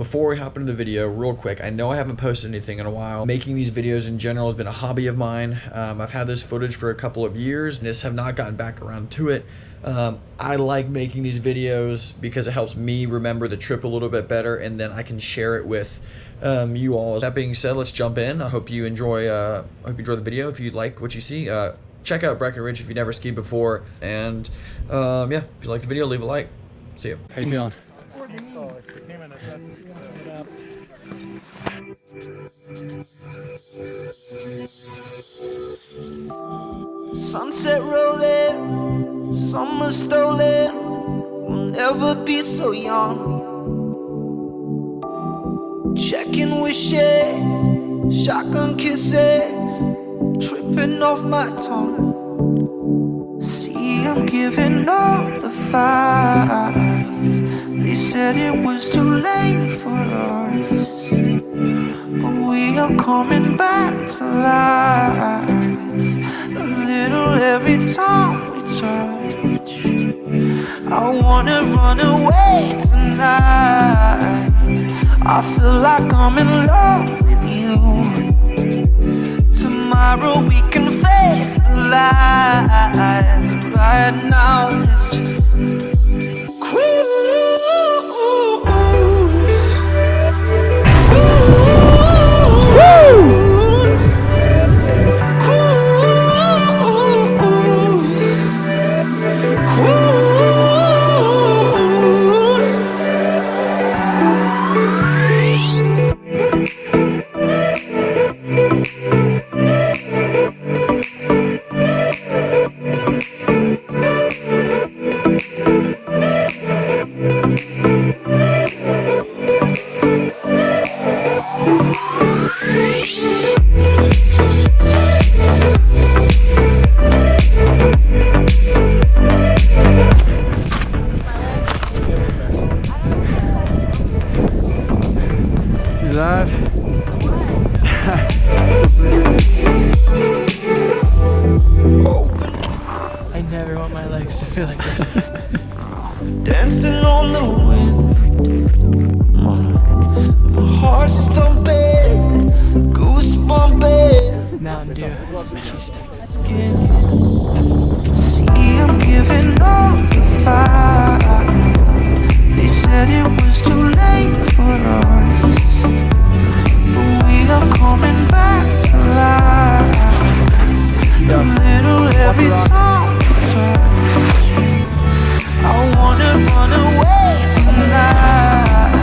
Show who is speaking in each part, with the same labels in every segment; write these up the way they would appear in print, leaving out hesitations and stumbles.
Speaker 1: before we hop into the video, real quick, I know I haven't posted anything in a while. Making these videos in general has been a hobby of mine. I've had this footage for a couple of years and just have not gotten back around to it. I like making these videos because it helps me remember the trip a little bit better, and then I can share it with you all. That being said, let's jump in. I hope you enjoy the video. If you like what you see, check out Breckenridge if you never skied before, and yeah, if you like the video, leave a like. See you.
Speaker 2: How you feeling?
Speaker 3: Sunset rolling, summer stolen, we'll never be so young. Checking wishes, shotgun kisses, tripping off my tongue. See, I'm giving up the fight. They said it was too late for us, but we are coming back to life. A little every time we touch. I wanna run away tonight. I feel like I'm in love with you. Tomorrow we can face the light. Right now let's just cruise.
Speaker 2: I never want my legs to feel like this.
Speaker 3: Dancing on the wind, my heart's stumping, goosebumping.
Speaker 2: Mountain Dew, cheese sticks.
Speaker 3: See, I'm giving up the fight. They said it was too late for us, but we are coming back to life. A little every time we touch. I wanna run away tonight.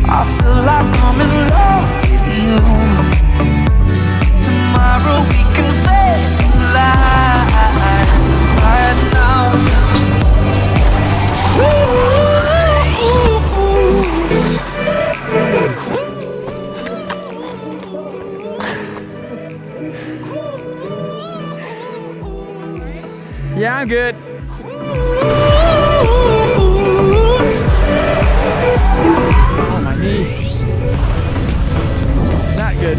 Speaker 3: I feel like I'm in love with you. Tomorrow we can face the light. Right now let's just
Speaker 2: Yeah, I'm good. Oh, my knee. Not good.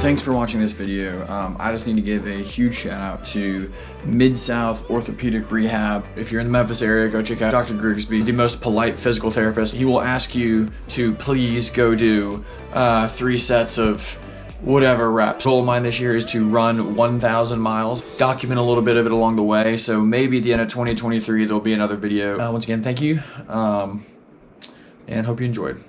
Speaker 1: Thanks for watching this video. I just need to give a huge shout out to Midsouth Orthopedic Rehab. If you're in the Memphis area, go check out Dr. Grigsby, the most polite physical therapist. He will ask you to please go do 3 sets of whatever reps. The goal of mine this year is to run 1,000 miles, document a little bit of it along the way. So maybe at the end of 2023, there'll be another video. Once again, thank you, and hope you enjoyed.